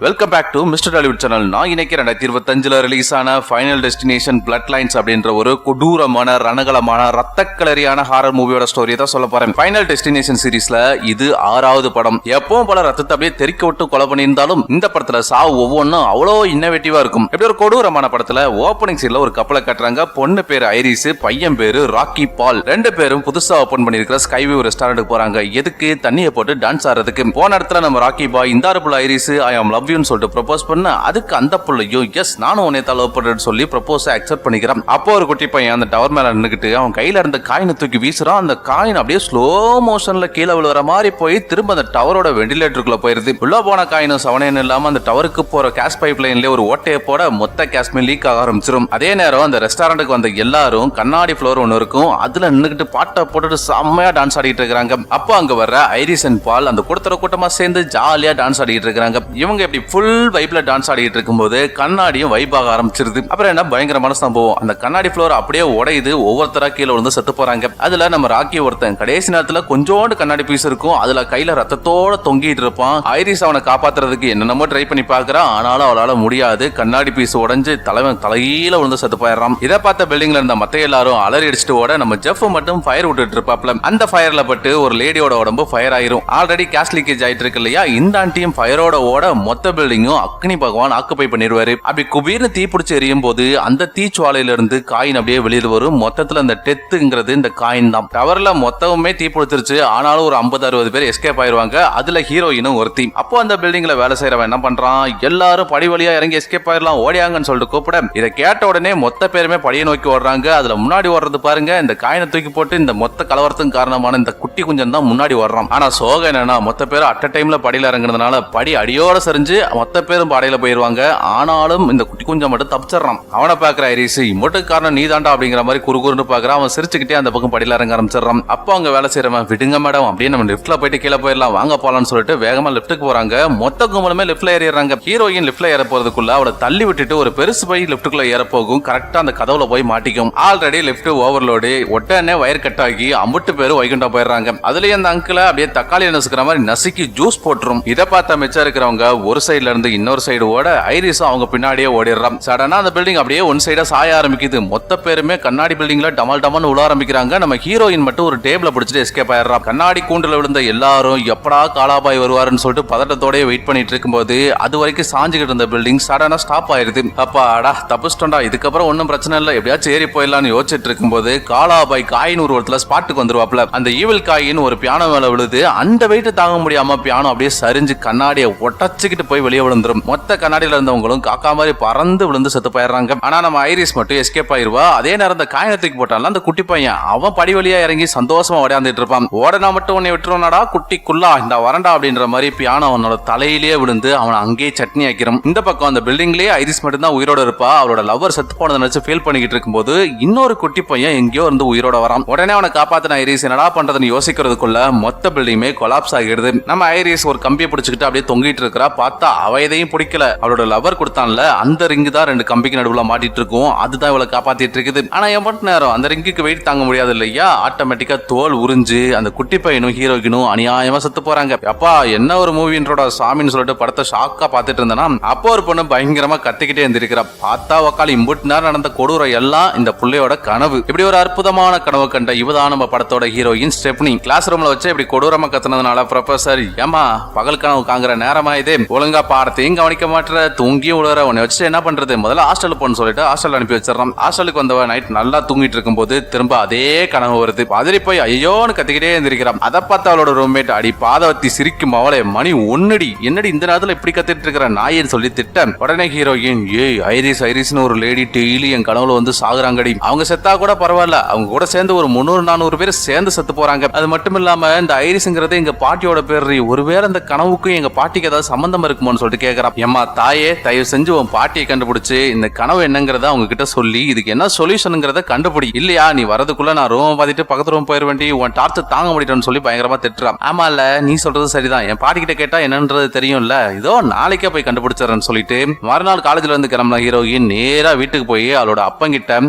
Welcome back to mister Tollywood channel. நான் இன்னைக்கு 2025 release ஆன ஃபைனல் டெஸ்டினேஷன் பிளட் லைன்ஸ் அப்படின்ற ஒரு கொடூரமான ரணகலமான ரத்தக்களரியான ஹாரர் மூவியோட ஸ்டோரியை தான் சொல்ல போறேன். ஃபைனல் டெஸ்டினேஷன் சீரிஸ்ல இது 6வது படம். எப்பவும் பல ரத்தத்தை அப்படியே தெறிக்க விட்டு கொலை பண்ணியிருந்தாலும் இந்த படத்துல சாவு ஒவ்வொன்றும் அவ்வளோ இன்னோவேட்டிவா இருக்கும். இப்படி ஒரு கொடூரமான படத்துல ஓப்பனிங் சீன்ல ஒரு கப்பலை கட்டுறாங்க. பொண்ணு பேரு ஐரிஸ், பையன் பேரு ராக்கி பால். ரெண்டு பேரும் புதுசா ஓபன் பண்ணிருக்கிற ஸ்கைவியூ ரெஸ்டாரண்ட்டுக்கு போறாங்க. எதுக்கு? தண்ணியை போட்டு டான்ஸ் ஆடுறதுக்கு. போன இடத்துல நம்ம ராக்கி பாய் இந்த புள்ள ஐரிஸ் ஐ ஆம் லவ் யூன்னு சொல்லிட்டு ப்ரொபோஸ் பண்ண, அதுக்கு அந்த புள்ளையும் எஸ் நானும் உன்னை லவ் பண்றேன்னு சொல்லி ப்ரொபோஸ் அக்செப்ட் பண்ணிக்கிறான். அப்போ ஒரு குட்டி பையன் அந்த டவர் மேல நின்னுக்கிட்டு அவன் கையில இருந்த காயினை தூக்கி வீசுறான். அந்த காயின் அப்படியே ஸ்லோ மோஷன்ல கீழே விழுற மாதிரி போய் திரும்ப அந்த டவரோட வெண்டிலேட்டருக்குள்ள போயிருது. உள்ள போன காயினும் சவனேன்னு இல்லாம அந்த டவருக்கு போற கேஸ் பைப் லைன்ல ஒரு ஓட்டையை போட மொத்த கேஸ்மே லீக் ஆக ஆரம்பிச்சிடும். அதே நேரம் அந்த ரெஸ்டாரண்ட்டுக்கு வந்த எல்லாரும் கண்ணாடி ஃப்ளோர் ஒன்னு இருக்கும், அதுல நின்னுக்கிட்டு பாட்டை போட்டுட்டு செம்மையா டான்ஸ் ஆடிட்டு இருக்காங்க. அப்போ அங்க வர்ற ஐரிஸ் அண்ட் பால் அந்த கூட்டமா சேர்ந்து ஜாலியா டான்ஸ் ஆடிட்டு இருக்காங்க. இவங்க இப்படி ஃபுல் வைப்ல டான்ஸ் ஆடிட்டு இருக்கும்போது கண்ணாடியும் வைப் ஆக ஆரம்பிச்சிருது. அப்புறம் என்ன பயங்கரமான சம்பவம், அந்த கண்ணாடி ஃப்ளோர் அப்படியே உடையுது. ஒவ்வொருத்தரா கீழே விழுந்து செத்து போறாங்க. அதுல நம்ம ராக்கி ஒருத்தன் கடைசி நேரத்துல கொஞ்சோண்டு கண்ணாடி பீஸ் இருக்கும், அதுல கையில ரத்தத்தோட தொங்கிட்டு இருப்பான். ஐரிஸ் அவனை காப்பாத்துறதுக்கு என்னென்னமோ ட்ரை பண்ணி பாக்குறான், ஆனாலும் அவளால முடியாது. கண்ணாடி பீஸ் உடைஞ்சு தலையில விழுந்து செத்து போயிடுறான். இதை பார்த்த பில்டிங்ல இருந்த மத்த எல்லாரும் அலறி அடிச்சுட்டு ஓட, நம்ம ஜெஃப் மட்டும் ஃபயர் விட்டுட்டு இருப்பாப்ல. அந்த ஃபயர்ல பட்டு ஒரு லேடியோட உடம்பு ஃபயர் ஆயிரும். ஆல்ரெடி கேஸ் லீக்கேஜ் ஆயிட்டு இருக்கு இல்லையா, இந்த ஆண்டியும் ஃபயரோட ஓட மொத்த பில்டிங்கும் அக்னி பகவான் ஆக்குப்பை பண்ணிடுவாரு. அப்படி குபீர்னு தீ பிடிச்சி எரியும் போது அந்த தீச்சுவாலையில இருந்து காயின் அப்படியே வெளியில வரும். மொத்தத்துல அந்த டெத்துங்கிறது இந்த காயின் தான். டவர்ல மொத்தமுமே தீ பிடிச்சிருச்சு, ஆனாலும் ஒரு 50-60 பேர் எஸ்கேப் ஆயிருவாங்க. அதுல ஹீரோயினும் ஒருத்தி. அப்போ அந்த பில்டிங்ல வேலை செய்யறவன் என்ன பண்றான், எல்லாரும் படி வழியா இறங்கி எஸ்கேப் ஆயிரலாம் ஓடியாங்கன்னு சொல்லிட்டு கூப்பிட, இதை கேட்ட உடனே மொத்த பேருமே படியை நோக்கி ஓடுறாங்க. அதுல முன்னாடி ஓடுறது பாருங்க, இந்த காயினை தூக்கி போட்டு இந்த மொத்த கலவரத்துக்கு காரணமான இந்த குட்டி குஞ்சம் தான் முன்னாடி ஓடுறான். ஆனா சோகம் என்னன்னா, மொத்த பேரும் அட் டைம்ல படியில இறங்குறதுனால படி அடியோட சரிஞ்சு மொத்த பேரும் பாடையில போயிருவாங்க. ஆனாலும் இந்த குட்டி குஞ்சம் மட்டும் தப்பிச்சிடறான். அவனை பாக்குற ஐரிஸ், இம்மட்டுக்கு காரணம் நீ தாண்டா அப்படிங்கிற மாதிரி குறுகுறுன்னு பாக்குறான். அவன் சிரிச்சுக்கிட்டே அந்த பக்கம் படியில இறங்க ஆரம்பிச்சிடறான். அப்போ அங்க வேலை செய்யறவன், விடுங்க மேடம் அப்படியே நம்ம லிப்ட்ல போயிட்டு கீழே போயிடலாம் வாங்க போலான்னு சொல்லிட்டு வேகமா லிப்ட்டுக்கு போறாங்க. மொத்த கும்பலுமே லிப்ட்ல ஏறிடுறாங்க. ஹீரோயின் லிப்ட்ல ஏற போறதுக்குள்ள அவளை தள்ளி விட்டுட்டு ஒரு பெருசு போய் லிப்ட்டுக்குள்ள ஏற போகும். கரெக்டா அந்த கதவுல போய் மாட்டிக்கும். ஆல்ரெடி லிப்ட் ஓவர்லோடு, உடனே வயர் கட் ஆகி அம்புட்டு பேரு வைகுண்டா போயிடுறாங்க. அதுலயே அந்த அங்கிள அப்படியே தக்காளி நசுக்கிற மாதிரி நசுக்கி ஜூஸ் போட்டுரும். இதை பார்த்த மிச்சம் இருக்கிறவங்க ஒரு சைடுல இருந்து இன்னொரு சைடு ஓட, ஐரிஸ் அவங்க பின்னாடியே ஓடிடுறான். சடனா அந்த பில்டிங் அப்படியே ஒன் சைடா சாய ஆரம்பிக்குது. மொத்த பேருமே கண்ணாடி பில்டிங்ல டமல் டமல்னு உள்ள ஆரம்பிக்கிறாங்க. நம்ம ஹீரோயின் மட்டும் ஒரு டேபிள பிடிச்சிட்டு எஸ்கேப் ஆயிடுறா. கண்ணாடி கூண்டுல விழுந்த எல்லாரும் எப்படா காலாபாய் வருவாருன்னு சொல்லிட்டு பதட்டத்தோட வெயிட் பண்ணிட்டு இருக்கும்போது அது வரைக்கும் சாஞ்சுக்கிட்டு இருந்த பில்டிங் சடனா ஸ்டாப் ஆயிருது. அப்பாடா தப்பிச்சிட்டோம்டா, இதுக்கப்புறம் ஒன்னும் பிரச்சனை இல்லை, எப்படியாச்சும் ஏறி போயிடலாம்னு யோசிச்சுட்டு இருக்கும்போது காலாபாய் காயின் உருவத்துல ஸ்பாட்டுக்கு வந்துருவாப்ல. அந்த ஈவில் காயின் ஒரு பியானோ மேல விழுது. அந்த வெயிட் தாங்க முடியாம பியானோ அப்படியே சரிஞ்சு கண்ணாடியை ஒட்டச்சுக்கிட்டு போய் வெளியே விழுந்துரும். மொத்த கண்ணாடியில இருந்தவங்களும் காக்கா மாதிரி பறந்து விழுந்து செத்து போயிடுறாங்க. ஆனா நம்ம ஐரிஸ் மட்டும் எஸ்கேப் ஆயிருவா. அதே நேரம் அந்த காயத்துக்கு போட்டால அந்த குட்டி பையன் அவன் படி வழியா இறங்கி சந்தோஷமா ஓடியாந்துட்டு இருப்பான். ஓடனா மட்டும் உன்னை விட்டுருவானடா குட்டிக்குள்ளா இந்த வரண்டா அப்படின்ற மாதிரி பியானோ அவனோட தலையிலேயே விழுந்து அவனை அங்கேயே சட்னி ஆக்கிரும். இந்த பக்கம் அந்த பில்டிங்லயே ஐரிஸ் மட்டும் தான் உயிரோட இருப்பா. அவளோட லவ்வர் செத்து போனதை நினைச்சு ஃபீல் பண்ணிக்கிட்டு இருக்கும்போது இன்னொரு குட்டி பையன் எங்கேயோ இருந்து உயிரோட வரான். உடனே அவனை காப்பாத்தின ஐரிஸ் என்னடா பண்றதுன்னு யோசிக்கிறதுக்குள்ள மொத்த பில்டிங்குமே கொலாப்ஸ் ஆகிடுது. நம்ம ஐரிஸ் ஒரு கம்பியை பிடிச்சிக்கிட்டு அப்படியே தொங்கிட்டு இருக்கிறா. பார்த்தா அவ எதையும் பிடிக்கல. அவளோட லவ்வர் கொடுத்தான்ல அந்த ரிங்கு தான் ரெண்டு கம்பிக்கு நடுவுல மாட்டிட்டு இருக்கும். அதுதான் இவளை காப்பாத்திட்டு இருக்குது. ஆனா எவ்வளவு நேரம் அந்த ரிங்குக்கு வெயிட் தாங்க முடியாது இல்லையா, ஆட்டோமேட்டிக்கா தோல் உறிஞ்சு அந்த குட்டி பையனும் ஹீரோயினும் அநியாயமா செத்து போறாங்க. அப்பா என்ன ஒரு மூவின்றோட சாமின்னு சொல்லிட்டு படத்தை ஷாக்கா பாத்துட்டு இருந்தேன்னா, அப்போ ஒரு பொண்ணு பயங்கரமா கத்திக்கிட்டே இருந்திருக்கிறா. பார்த்தா உக்கால் இம்புட்டு நேரம் நடந்த கொடூரம் எல்லாம் இந்த புள்ளையோட கனவு. இப்படி ஒரு அற்புதமான கனவு கண்ட இவதான் நம்ம படத்தோட ஹீரோயின் ஸ்டெப்னி. கிளாஸ் ரூம்ல வச்சு இப்படி கொடூரமா கத்துனதுனால ப்ரொஃபசர், ஏமா பகல் கனவு காங்குற நேரமா இது, ஒழுங்கா பாடத்தையும் கவனிக்க மாட்டேற, தூங்கியும் உழற, உன்னை வச்சு என்ன பண்றது, முதல்ல ஹாஸ்டல் போன்னு சொல்லிட்டு ஹாஸ்டல் அனுப்பி வச்சிடறான். ஹாஸ்டலுக்கு வந்தவ நைட் நல்லா தூங்கிட்டு இருக்கும் போது திரும்ப அதே கனவு வருது. அதிரி போய் ஐயோன்னு கத்திக்கிட்டே இருந்திருக்கிறான். அதை பார்த்து அவளோட ரூம்மேட், அடி பாதவத்தி சிரிக்கும் அவளே, மணி ஒன்னடி என்னடி இந்த நேரத்துல இப்படி கத்திட்டு இருக்கிற நாயின்னு சொல்லி திட்ட, உடனே ஹீரோயின், ஏய் ஐரிஸ் ஐரிஸ்னு ஒரு லேடி டெய்லி என் கனவுல வந்து சாகுறாங்கடி, அவங்க செத்தா கூட பரவாயில்ல, அவங்க கூட சேர்ந்து ஒரு 300-400 பேர் சேர்ந்து செத்து போறாங்க. அது மட்டும் இல்லாம இந்த ஐரிஸ்ங்கிறது எங்க பாட்டியோட பேர், ஒருவேளை இந்த கனவுக்கும் எங்க பாட்டிக்கு ஏதாவது சம்பந்தம் இருக்குமோன்னு சொல்லிட்டு கேட்கறான். ஏமா தாயே, தயவு செஞ்சு உன் பாட்டியை கண்டுபிடிச்சு இந்த கனவு என்னங்கிறத அவங்க கிட்ட சொல்லி இதுக்கு என்ன சொல்யூஷனுங்கிறத கண்டுபிடி, இல்லையா நீ வரதுக்குள்ள நான் ரூம் பார்த்துட்டு பக்கத்து ரூம் போயிட வேண்டி, உன் டார்ச்சர் தாங்க முடியலன்னு சொல்லி பயங்கரமா திட்டுறான். ஆமா இல்ல நீ சொல்றது சரிதான், என் பாட்டி கிட்ட கேட்டா என்னன்றது தெரியும்ல, இதோ நாளைக்கே போய் கண்டுபிடிச்சறேன்னு சொல்லிட்டு மறுநாள் காலேஜ்ல இருந்து கிளம்பின ஹீரோயின் நேரா வீட்டுக்கு போய் அவளோட அப்பங்கிட்ட,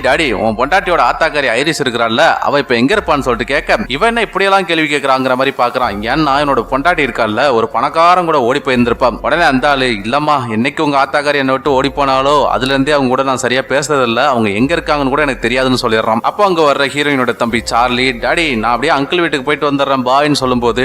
டாடி உன் பொண்டாட்டியோட ஆத்தாக்காரி ஐரிஸ் இருக்கிறாள்ல, அவ இப்ப எங்க இருப்பான்னு சொல்லிட்டு கேட்க, இவன் என்ன இப்படியெல்லாம் கேள்வி கேட்கறாங்கிற மாதிரி பாக்குறான். ஏன்னா என்னோட பொண்டாட்டி இருக்கால, ஒரு பணக்காரன் கூட ஓடி போயிருந்திருப்பா, இருப்பான். உடனே அந்த ஆளு, இல்லம்மா என்னைக்கு உங்க ஆத்தாக்காரி என்ன விட்டு ஓடி போனாலோ அதுல இருந்தே அவங்க கூட நான் சரியா பேசுறதில்ல, அவங்க எங்க இருக்காங்கன்னு கூட எனக்கு தெரியாதுன்னு சொல்லிடுறான். அப்போ அங்க வர்ற ஹீரோயினோட தம்பி சார்லி, டாடி நான் அப்படியே அங்கிள் வீட்டுக்கு போயிட்டு வந்துடுறேன் பாய்ன்னு சொல்லும் போது,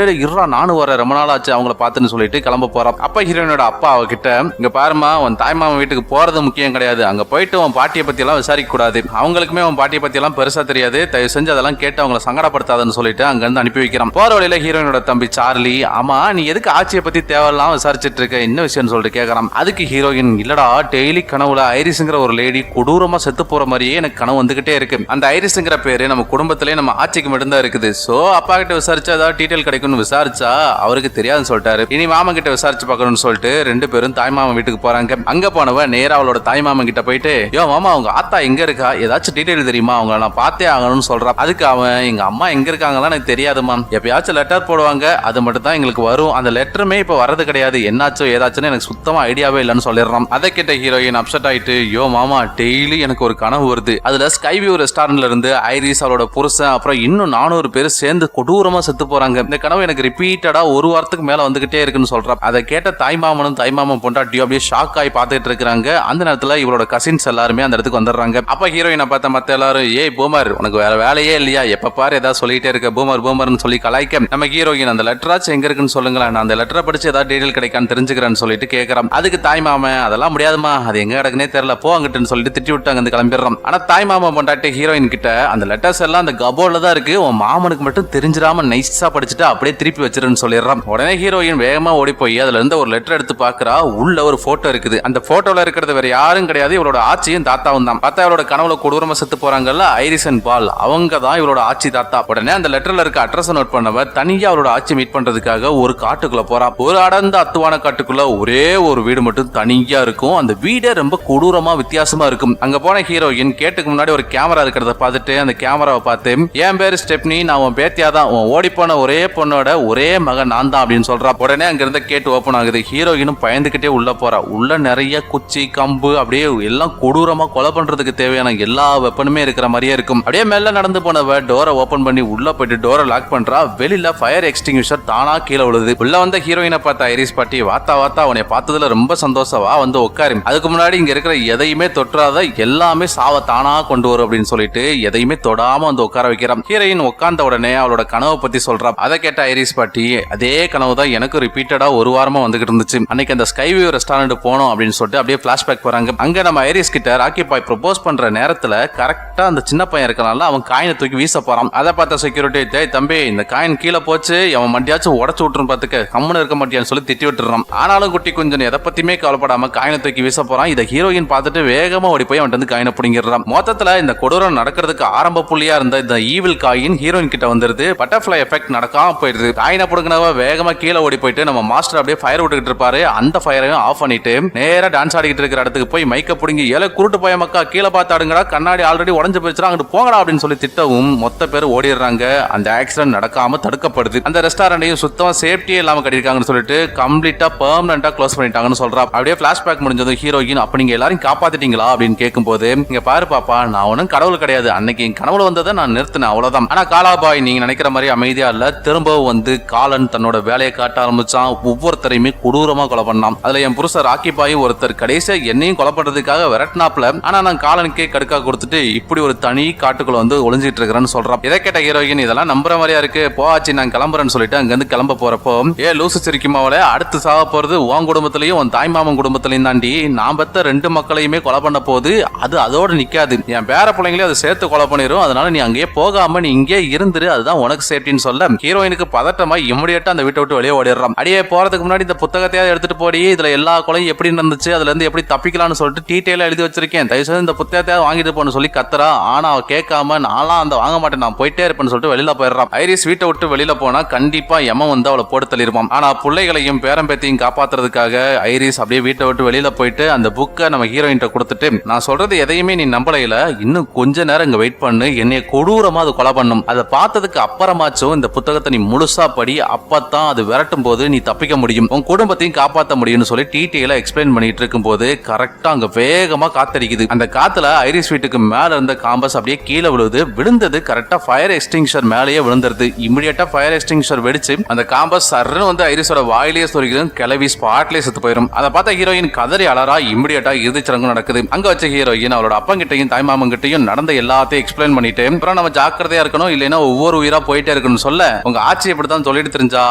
இருறா நானும் வர ரொம்ப நாள் ஆச்சு அவங்கள பார்த்துன்னு சொல்லிட்டு கிளம்ப போறான். அப்ப ஹீரோயினோட அப்பா அவகிட்ட, இங்க பாருமா உன் தாய்மாமா வீட்டுக்கு போறது முக்கியம் கிடையாது, அங்க போயிட்டு உன் பாட்டியை பத்தி எல்லாம் விசாரிக்க கூடாது, அவங்களுக்குமே உன் பாட்டியை பத்தி எல்லாம் பெருசா தெரியாது, தயவு செஞ்சு அதெல்லாம் கேட்டு அவங்களை சங்கடப்படுத்தாதுன்னு சொல்லிட்டு அங்க இருந்து அனுப்பி வைக்கிறான். போற வழியில ஹீரோயினோட தம்பி சார்லி, ஆமா நீ எதுக்கு ஆட்சியை பத்தி தேவையெல்லாம் விசாரிச்சுட்டு இருக்க, என்ன விஷயம் சொல்லிட்டு கேட்கறான். அதுக்கு ஹீரோயின், இல்லடா டெய்லி கனவுல ஐரிஸ்ங்கிற ஒரு லேடி கொடூரமா செத்து போற மாதிரியே எனக்கு கனவு வந்துகிட்டே இருக்கு, அந்த ஐரிஸ்ங்கிற பேரு நம்ம குடும்பத்திலே நம்ம ஆட்சிக்கு மட்டும்தான் இருக்குது, சோ அப்பா கிட்ட விசாரிச்சா ஏதாவது டீடைல் கிடைக்கும்னு விசாரிச்சா அவருக்கு தெரியாதுன்னு சொல்லிட்டாரு. இனி மாமா கிட்ட விசாரிச்சு பார்க்கணும்னு சொல்லிட்டு ரெண்டு பேரும் தாய்மாமா வீட்டுக்கு போறாங்க. அங்க போனவ நேரா அவளோட தாய்மாமா கிட்ட போயிட்டு, யோ மாமா அவங்க ஆத்தா எங்க இருக்கா, ஏதாச்சும் டீடைல் தெரியுமா, அவங்கள நான் பார்த்தே ஆகணும்னு சொல்றான். அதுக்கு அவன், எங்க அம்மா எங்க இருக்காங்களா எனக்கு தெரியாதுமா, எப்பயாச்சும் லெட்டர் போடுவாங்க அது மட்டும் தான் எங்களுக்கு வரும், அந்த லெட்டருமே இப்ப வரது கிடையாது, என்னாச்சோ ஏதாச்சுன்னு எனக்கு சுத்தமா ஐடியாவே இல்லைன்னு சொல்லிடுறான். அதை கேட்ட ஹீரோயின் அப்செட் ஆயிட்டு, யோ மாமா டெய்லி எனக்கு ஒரு கனவு வருது, அதுல ஸ்கைவியூ ரெஸ்டாரண்ட்ல இருந்து ஐரிஸ் அவளோட புருஷன் அப்புறம் இன்னும் 400 பேர் சேர்ந்து கொடூரமா செத்து போறாங்க, இந்த கனவு எனக்கு ரிப்பீட்டடா ஒரு வாரத்துக்கு மேல வந்துகிட்டே இருக்குன்னு சொல்றான். அதை கேட்ட தாய்மாமனும் தாய்மாமன் பொண்டாட்டியும் அப்படியே ஷாக் ஆகி பார்த்துட்டு இருக்காங்க. அந்த நேரத்துல இவளோட கசின்ஸ் எல்லாருமே அந்த இடத்துக்கு வந்துடுறாங்க. அப்ப ஹீரோயினை பார்த்த மத்த எல்லாரும், ஏய் பூமர் உனக்கு வேற வேலையே இல்லையா, எப்ப பாரு ஏதாவது சொல்லிட்டே இருக்க, பூமர் பூமர்னு சொல்லி கலாய்க்க, நம்ம ஹீரோயின் அந்த லெட்டராச்சு எங்க இருக்குன்னு சொல்லுங்களேன், நான் அந்த லெட்டரை படிச்சு ஏதாவது டீடைல் கிடைக்கான்னு தெரிஞ்சுக்கிறேன்னு சொல்லிட்டு கேட்கறான். அதுக்கு தாய்மாமன், அதெல்லாம் முடியாதுமா, அது எங்க கிடக்குனே தெரியல போ அங்கிட்டுன்னு சொல்லிட்டு திட்டி விட்டு அங்க கிளம்பிடுறான். ஆனா தாய்மாமன் பொண்டாட்டி ஹீரோயின் கிட்ட, அந்த லெட்டர்ஸ் எல்லாம் அந்த கபோர்ட்ல தான் இருக்கு, உன் மாமனுக்கு மட்டும் தெரிஞ்சிடாம நைஸா படிச்சுட்டு அப்படியே திருப்பி வச்சிருன்னு சொல்லிடுறான். உடனே ஹீரோயின் வேகமா ஓடி போய் அதுல இருந்து ஒரு லெட்டர் எடுத்து பாக்குறா. உள்ள ஒரு போட்டோ இருக்குது, அந்த போட்டோல இருக்கிறது வேற யாரும் கிடையாது, இவளோட ஆட்சியும் தாத்தாவும் தான். பார்த்தா இவளோட கனவுல கொடூரமா செத்து போறாங்கல்ல ஐரிஸ் அண்ட் பால், அவங்க தான் இவளோட ஆட்சி தாத்தா. உடனே அந்த லெட்டர்ல இருக்க அட்ரஸ் நோட் பண்ணவ தனியா அவளோட ஆட்சி மீட் பண்றதுக்காக ஒரு காட்டுக்குள்ள போறா. ஒரு அடர்ந்த அத்துவான காட்டுக்குள்ள ஒரே ஒரு வீடு மட்டும் தனியா இருக்கும், அந்த வீடே ரொம்ப கொடூரமா வித்தியாசமா இருக்கும். அங்க போன ஹீரோயின் கேட்டுக்கு முன்னாடி ஒரு கேமரா இருக்கிறத பார்த்துட்டு அந்த கேமராவை பார்த்து, என் பேரு ஸ்டெப்னி, நான் உன் பேத்தியா தான், உன் ஓடி போன ஒரே பொண்ணோட ஒரே மகன் நான் தான் அப்படின்னு சொல்றா. உடனே அங்க இருந்த கேட்டு ஓபன் ஆகுது. ஹீரோயினும் பயந்துகிட்டே உள்ள போறா. உள்ள நிறைய குச்சி கம்பு அப்படியே எல்லாம் கொடூரமா கொலை பண்றதுக்கு தேவையான எல்லா வெப்பனுமே இருக்கிற மாதிரியே இருக்கும். அப்படியே மேல நடந்து போனவ டோரை ஓபன் பண்ணி உள்ள போயிட்டு டோரை லாக் பண்றா. வெளியில ஃபயர் எக்ஸ்டிங்விஷர் தானா கீழே விழுது. உள்ள வந்த ஹீரோயினை பார்த்த ஐரிஸ் பாட்டி, வாத்தா வாத்தா உன்னை பார்த்ததுல ரொம்ப சந்தோஷம், வா வந்து உட்காரு, அதுக்கு முன்னாடி இங்க இருக்கிற எதையுமே தொற்றாத, எல்லாமே சாவ தானா கொண்டு வரும் அப்படின்னு சொல்லிட்டு எதையுமே தொடாம வந்து உட்கார வைக்கிறான். ஹீரோயின் உட்கார்ந்த உடனே அவளோட கனவை பத்தி சொல்றா. அதை கேட்ட ஐரிஸ் பாட்டி, அதே கனவு தான் எனக்கு ரிப்பீட்டடா ஒரு வாரமா வந்துகிட்டு இருந்துச்சு, அன்னைக்கு அந்த ஸ்கைவியூ ரெஸ்டாரண்ட் போனோம் அப்படின்னு சொல்லிட்டு அப்படியே பிளாஷ்பேக் போறாங்க. அங்க நம்ம ஐரிஸ் கிட்ட ராக்கி பாய் ப்ரொபோஸ் பண்ற நேரத்துல கரெக்டா அந்த சின்ன பையன் இருக்கனால அவன் காயினை தூக்கி வீச போறான். அதை பார்த்த செக்யூரிட்டி, டேய் தம்பி இந்த காயின் கீழே போச்சு, அவன் மண்டியாச்சும் உடச்சு விட்டுரும் பாத்துக்க, கம்முன்னு இருக்க மாட்டியான்னு சொல்லி திட்டி விட்டுறான். ஆனாலும் குட்டி குஞ்சன் எதை பத்தியுமே கவலைப்படாம காயினை தூக்கி வீச போறான். இதை ஹீரோயின் பார்த்துட்டு வேகமா ஓடி போய் அவன் வந்து காயினை பிடிங்கிறான். மொத்தத்துல இந்த கொடூரம் நடக்கிறதுக்கு ஆரம்ப புள்ளியா இருந்த இந்த ஈவில் காயின் ஹீரோயின் கிட்ட வந்துருது. பட்டர்ஃபிளை எஃபெக்ட் நடக்காம போயிடுது. காயினை புடுங்கினவ வேகமா கீழே ஓடி போயிட்டு நம்ம மாஸ்டர் அப்படியே ஃபயர் விட்டுக்கிட்டு இருப்பாரு, அந்த ஃபயரையும் ஆஃப் பண்ணிட்டு நேரா டான்ஸ் ஆடிக்கிட்டு இருக்கிற இடத்துக்கு போய் மைக்க புடுங்கி, ஏல குருட்டு போய மக்கா கீழே பார்த்து ஆடுங்கடா, கண்ணாடி ஆல்ரெடி உடஞ்சு போயிடுச்சுடா, அங்கிட்டு போங்கடா அப்படின்னு சொல்லி திட்டவும் மொத்த பேர் ஓடிடுறாங்க. அந்த ஆக்சிடென்ட் நடக்காம தடுக்கப்படுது. அந்த ரெஸ்டாரண்டையும் சுத்தமா சேஃப்டியே இல்லாம கட்டிருக்காங்கன்னு சொல்லிட்டு கம்ப்ளீட்டா பெர்மனண்டா க்ளோஸ் பண்ணிட்டாங்கன்னு சொல்றா. அப்படியே பிளாஷ்பேக் முடிஞ்சது. ஹீரோயின், அப்ப நீங்க எல்லாரும் காப்பாத்திட்டீங்களா அப்படின்னு கேட்கும்போது, இங்க பாரு பாப்பா, நான் ஒன்னும் கடவுள் கிடையாது, அன்னைக்கு என் கனவுல வந்ததை நான் நிறுத்தினேன் அவ்வளவுதான். ஆனா காலாபாய் நீங்க நினைக்கிற மாதிரி அமைதியா இல்ல, திரும்பவும் வந்து காலன் தன்னோட வேலையை காட்ட ஆரம்பிச்சான். ஒவ்வொருத்தரையுமே கொடூரமா கொலை பண்ணான். அதுல என் புருஷர் ராக்கி பாய் ஒருத்தர் கடைசியா என்னையும் கொலை பண்றதுக்காக விரட்டினாப்ல, ஆனா நான் காலனுக்கே கடுக்கா கொடுத்துட்டு இப்படி ஒரு தனி காட்டுக்குள்ள வந்து ஒளிஞ்சிட்டு இருக்கிறேன்னு சொல்றான். இதை கேட்ட ஹீரோயின், இதெல்லாம் நம்புற மாதிரியா இருக்கு, போச்சு நான் கிளம்புறேன்னு சொல்லிட்டு அங்க இருந்து கிளம்ப போறப்போ, ஏ லூசு சிரிக்குமாவளே, அடுத்து சாக போறது உன் குடும்பத்திலையும் உன் தாய்மாமன் குடும்பத்திலையும் தாண்டி, நான் பெத்த 2 மக்களையுமே கொலை பண்ண போது அது அதோட நிக்காது, என் பேர பிள்ளைங்களையும் அதை சேர்த்து கொலை பண்ணிரும், அதனால நீ அங்கேயே போகாம நீ இங்கே இருந்துரு, அதுதான் உனக்கு சேஃப்டின்னு சொல்ல ஹீரோயினுக்கு பதட்டமா இமிடியேட்டா அந்த வீட்டை விட்டு வெளியே ஓடிடுறான். அடியே போறதுக்கு முன்னாடி இந்த புத்தகத்தையாவது எடுத்துட்டு போடி, இதுல எல்லா கொலையும் எப்படி நடந்துச்சு, அதுல இருந்து எப்படி தப்பிக்கலாம்னு சொல்லிட்டு டீடைலா எழுதி வச்சிருக்கேன், தயவுசெய்து இந்த புத்தகத்தையாவது வாங்கிட்டு போன்னு சொல்லி கத்துறா. ஆனா அவ கேட்காம, நான்லாம் அந்த வாங்க மாட்டேன், நான் போயிட்டே இருப்பேன்னு சொல்லிட்டு வெளியில போயிடுறான். ஐரிஸ் வீட்டை விட்டு வெளியில போனா கண்டிப்பா எமன் வந்து அவளை போட்டு தள்ளிருப்பான். ஆனா பிள்ளைகளையும் பேரம்பேத்தையும் காப்பாத்துறதுக்காக ஐரிஸ் அப்படியே வீட்டை விட்டு வெளியில போயிட்டு அந்த புக்கை நம்ம ஹீரோயின் கொடுத்துட்டு, நான் சொல்றது எதையுமே நீ நம்பலையில, இன்னும் கொஞ்ச நேரம் இங்க வெயிட் பண்ணு, என்னைய கொடூரமா அது கொலை பண்ணும், அதை பார்த்ததுக்கு அப்புறமாச்சும் இந்த புத்தகத்தை நீ முழுசா படி, அப்பதான் அது விரட்டும் போது நீ தப்பிக்க முடியும், உன் குடும்பத்தையும் காப்பாற்ற முடியும்னு சொல்லி டீட்டெயிலா எக்ஸ்பிளைன் பண்ணிட்டு இருக்கும் போது கரெக்டா அங்க வேகமா காத்தடிக்குது. அந்த காத்துல ஐரிஸ் வீட்டுக்கு மேல இருந்த காம்பஸ் அப்படியே கீழே விழுது. விழுந்தது கரெக்டா ஃபயர் எக்ஸ்டிங்ஷர் மேலேயே விழுந்துருது. இமிடியேட்டா ஃபயர் எக்ஸ்டிங்ஷர் வெடிச்சு அந்த காம்பஸ் சர்ன்னு வந்து ஐரிஸோட வாயிலேயே சொரிக்கிறதும் கிளவி ஸ்பாட்லயே செத்து போயிடும். அதை பார்த்தா ஹீரோயின் கதறி அலறா. இமிடியேட்டா இறுதிச்சடங்கு நடக்குது. அங்க வச்ச ஹீரோயின் அவளோட அப்பங்கிட்டையும் தாய்மாமன் கிட்டையும் நடந்த எல்லாத்தையும் எக்ஸ்பிளைன் பண்ணிட்டு அப்புறம் நம்ம ஜாக்கிரதையா இருக்கணும், இல்லைன்னா ஒவ்வொரு உயிரா போயிட்டே இருக்கணும்னு சொல்ல உங்க ஆட்சி இப்படித்தான் சொல்லிட்டு தெரிஞ்சா